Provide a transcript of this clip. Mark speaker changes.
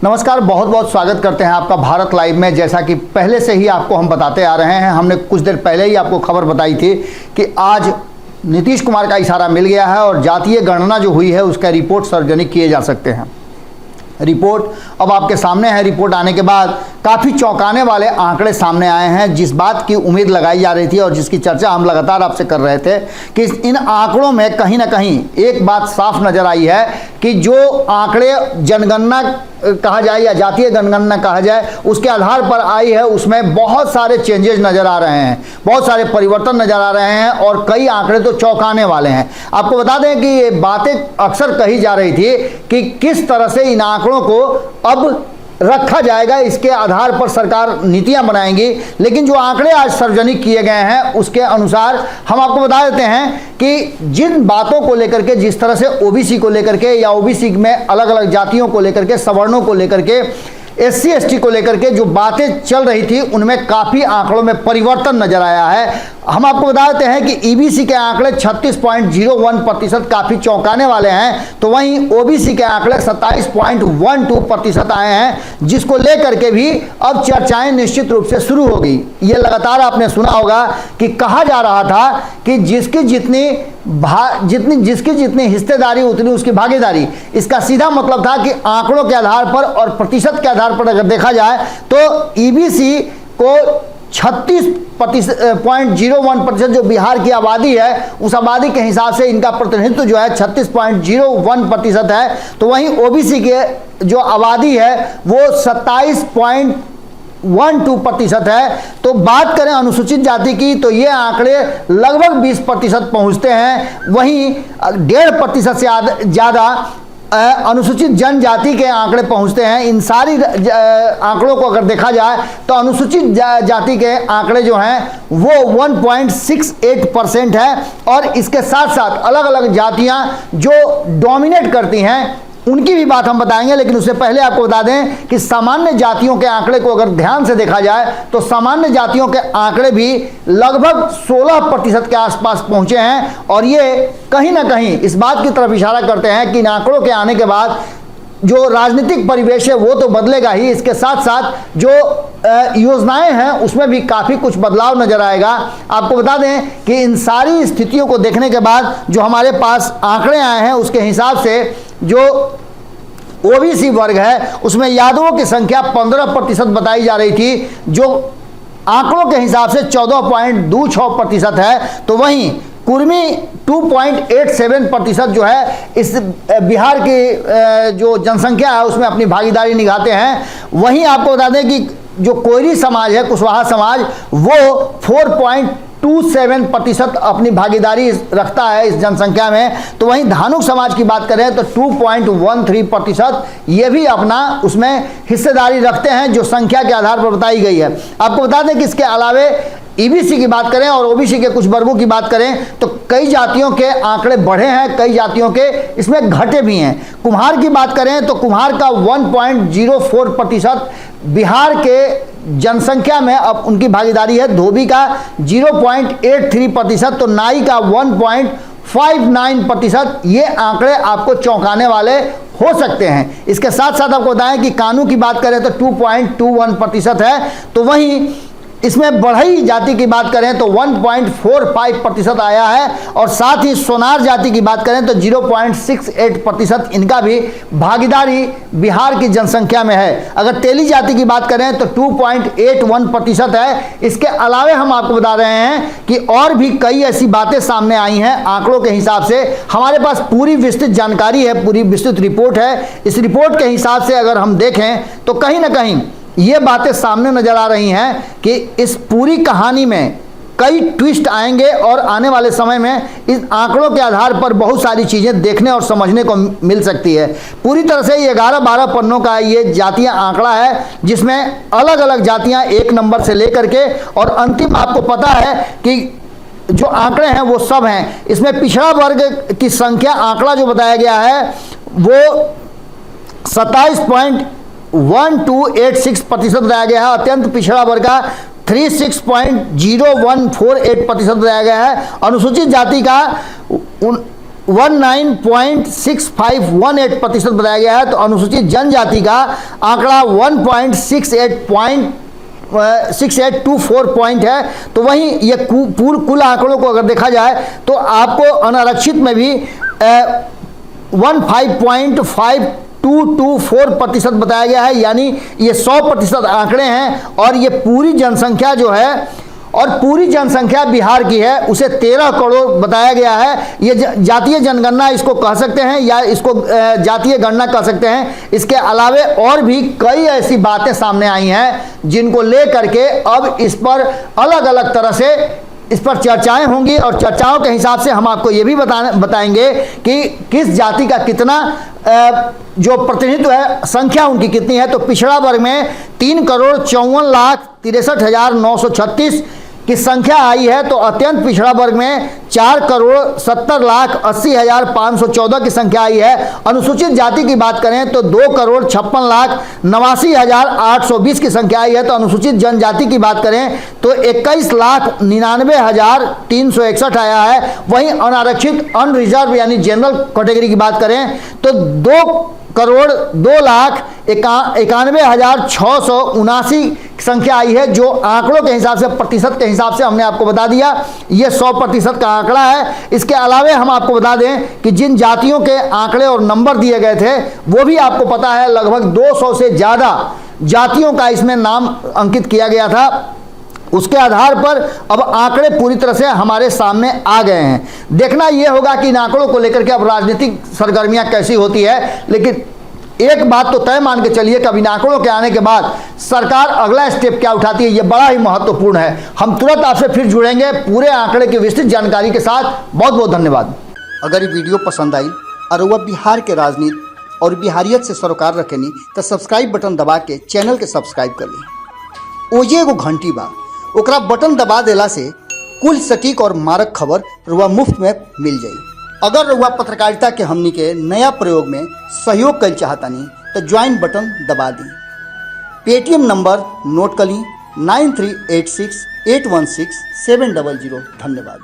Speaker 1: नमस्कार, बहुत बहुत स्वागत करते हैं आपका भारत लाइव में। जैसा कि पहले से ही आपको हम बताते आ रहे हैं, हमने कुछ देर पहले ही आपको खबर बताई थी कि आज नीतीश कुमार का इशारा मिल गया है और जातीय गणना जो हुई है उसका रिपोर्ट सार्वजनिक किए जा सकते हैं। रिपोर्ट अब आपके सामने है। रिपोर्ट आने के बाद काफ़ी चौंकाने वाले आंकड़े सामने आए हैं। जिस बात की उम्मीद लगाई जा रही थी और जिसकी चर्चा हम लगातार आपसे कर रहे थे कि इन आंकड़ों में कहीं ना कहीं एक बात साफ नजर आई है कि जो आंकड़े जनगणना कहा जाए या जातीय जनगणना कहा जाए उसके आधार पर आई है, उसमें बहुत सारे चेंजेस नजर आ रहे हैं, बहुत सारे परिवर्तन नजर आ रहे हैं और कई आंकड़े तो चौंकाने वाले हैं। आपको बता दें कि ये बातें अक्सर कही जा रही थी कि किस तरह से इन आंकड़ों को अब रखा जाएगा, इसके आधार पर सरकार नीतियां बनाएंगी। लेकिन जो आंकड़े आज सार्वजनिक किए गए हैं उसके अनुसार हम आपको बता देते हैं कि जिन बातों को लेकर के, जिस तरह से ओबीसी को लेकर के या ओबीसी में अलग अलग जातियों को लेकर के, सवर्णों को लेकर के, एससी एसटी को लेकर के जो बातें चल रही थी उनमें काफ़ी आंकड़ों में परिवर्तन नजर आया है। हम आपको बता देते हैं कि ईबीसी के आंकड़े 36.01% काफ़ी चौंकाने वाले हैं, तो वहीं ओबीसी के आंकड़े 27.12% आए हैं, जिसको लेकर के भी अब चर्चाएं निश्चित रूप से शुरू हो गई। ये लगातार आपने सुना होगा कि कहा जा रहा था कि जिसकी जितनी हिस्सेदारी उतनी उसकी भागीदारी। इसका सीधा मतलब था कि आंकड़ों के आधार पर और प्रतिशत के आधार पर अगर देखा जाए तो ईबीसी को 36.01% जो बिहार की आबादी है उस आबादी के हिसाब से इनका प्रतिनिधित्व जो है 36.01% है, तो वहीं ओबीसी के जो आबादी है वो 27.12% है। तो बात करें अनुसूचित जाति की तो ये आंकड़े लगभग 20% पहुंचते हैं। वहीं 1.5% से ज़्यादा अनुसूचित जनजाति के आंकड़े पहुंचते हैं। इन सारी आंकड़ों को अगर देखा जाए तो अनुसूचित जाति के आंकड़े जो हैं वो 1.68% है और इसके साथ साथ अलग अलग जातियां जो डोमिनेट करती हैं उनकी भी बात हम बताएंगे। लेकिन उससे पहले आपको बता दें कि सामान्य जातियों के आंकड़े को अगर ध्यान से देखा जाए तो सामान्य जातियों के आंकड़े भी लगभग 16% के आसपास पहुंचे हैं और ये कहीं ना कहीं इस बात की तरफ इशारा करते हैं कि इन आंकड़ों के आने के बाद जो राजनीतिक परिवेश है वो तो बदलेगा ही, इसके साथ साथ जो योजनाएं हैं उसमें भी काफ़ी कुछ बदलाव नजर आएगा। आपको बता दें कि इन सारी स्थितियों को देखने के बाद जो हमारे पास आंकड़े आए हैं उसके हिसाब से जो ओबीसी वर्ग है उसमें यादवों की संख्या 15% बताई जा रही थी, जो आंकड़ों के हिसाब से 14.26% है। तो वहीं कुर्मी 2.87% जो है इस बिहार की जो जनसंख्या है उसमें अपनी भागीदारी निभाते हैं। वहीं आपको बता दें कि जो कोयरी समाज है, कुशवाहा समाज, वो 4.27% अपनी भागीदारी रखता है इस जनसंख्या में। तो वहीं धानुक समाज की बात करें तो 2.13% ये भी अपना उसमें हिस्सेदारी रखते हैं जो संख्या के आधार पर बताई गई है। आपको बता दें कि इसके अलावे ईबीसी की बात करें और ओबीसी के कुछ वर्गों की बात करें तो कई जातियों के आंकड़े बढ़े हैं, कई जातियों के इसमें घटे भी हैं। कुम्हार की बात करें तो कुम्हार का 1.04% बिहार के जनसंख्या में अब उनकी भागीदारी है। धोबी का 0.83%, तो नाई का 1.59%। ये आंकड़े आपको चौंकाने वाले हो सकते हैं। इसके साथ साथ आपको बताएं कि कानू की बात करें तो 2.21% है। तो वहीं इसमें बढ़ई जाति की बात करें तो 1.45% आया है और साथ ही सोनार जाति की बात करें तो 0.68% इनका भी भागीदारी बिहार की जनसंख्या में है। अगर तेली जाति की बात करें तो 2.81% है। इसके अलावे हम आपको बता रहे हैं कि और भी कई ऐसी बातें सामने आई हैं आंकड़ों के हिसाब से। हमारे पास पूरी विस्तृत जानकारी है, पूरी विस्तृत रिपोर्ट है। इस रिपोर्ट के हिसाब से अगर हम देखें तो कहीं ना कहीं ये बातें सामने नजर आ रही हैं कि इस पूरी कहानी में कई ट्विस्ट आएंगे और आने वाले समय में इस आंकड़ों के आधार पर बहुत सारी चीज़ें देखने और समझने को मिल सकती है। पूरी तरह से ये 11-12 पन्नों का ये जातीय आंकड़ा है जिसमें अलग अलग जातियां 1 नंबर से लेकर के और अंतिम आपको पता है कि जो आंकड़े हैं वो सब हैं। इसमें पिछड़ा वर्ग की संख्या आंकड़ा जो बताया गया है वो 27.1286% बताया गया है। अत्यंत पिछड़ा वर्ग का 36.0148% बताया गया है। अनुसूचित जाति का 19.6518% बताया गया है। तो अनुसूचित जनजाति का आंकड़ा 1.6824 पॉइंट है। तो वहीं ये कुल आंकड़ों को अगर देखा जाए तो आपको अनारक्षित में भी 15.5224% बताया गया है, यानी ये 100% आंकड़े हैं। और ये पूरी जनसंख्या जो है, और पूरी जनसंख्या बिहार की है, उसे 13 करोड़ बताया गया है। ये जातीय जनगणना इसको कह सकते हैं या इसको जातीय गणना कह सकते हैं। इसके अलावे और भी कई ऐसी बातें सामने आई हैं जिनको लेकर के अब इस पर अलग अलग तरह से इस पर चर्चाएं होंगी, और चर्चाओं के हिसाब से हम आपको ये भी बताएंगे कि किस जाति का कितना जो प्रतिनिधित्व है, संख्या उनकी कितनी है। तो पिछड़ा वर्ग में 3,54,63,936 की संख्या आई है। तो अत्यंत पिछड़ा वर्ग में 4,70,80,514 की संख्या आई है। अनुसूचित जाति की बात करें तो 2,56,89,820 की संख्या आई है। तो अनुसूचित जनजाति की बात करें तो 21,99,361 आया है। वहीं अनारक्षित अनरिजर्व यानी जनरल कैटेगरी की बात करें तो 2,91,679 संख्या आई है। जो आंकड़ों के हिसाब से, प्रतिशत के हिसाब से हमने आपको बता दिया, ये 100% का आंकड़ा है। इसके अलावे हम आपको बता दें कि जिन जातियों के आंकड़े और नंबर दिए गए थे वो भी आपको पता है, लगभग 200 से ज़्यादा जातियों का इसमें नाम अंकित किया गया था। उसके आधार पर अब आंकड़े पूरी तरह से हमारे सामने आ गए हैं। देखना यह होगा कि इन आंकड़ों को लेकर के अब राजनीतिक सरगर्मियां कैसी होती है। लेकिन एक बात तो तय मान के चलिए कि अब इन आंकड़ों के आने के बाद सरकार अगला स्टेप क्या उठाती है, यह बड़ा ही महत्वपूर्ण है। हम तुरंत आपसे फिर जुड़ेंगे पूरे आंकड़े की विस्तृत जानकारी के साथ। बहुत बहुत धन्यवाद।
Speaker 2: अगर ये वीडियो पसंद आई और वह बिहार के राजनीति और बिहारियत से सरोकार रखेनी तो सब्सक्राइब बटन दबा के चैनल के सब्सक्राइब कर ली। ओजे एगो घंटी बा, ओकरा बटन दबा देला से कुल सटीक और मारक खबर रुआ मुफ्त में मिल जाई। अगर रुआ पत्रकारिता के हमनी के नया प्रयोग में सहयोग कर चाहतानी तो ज्वाइन बटन दबा दी। पेटीएम नंबर नोट कर ली 9386816700। धन्यवाद।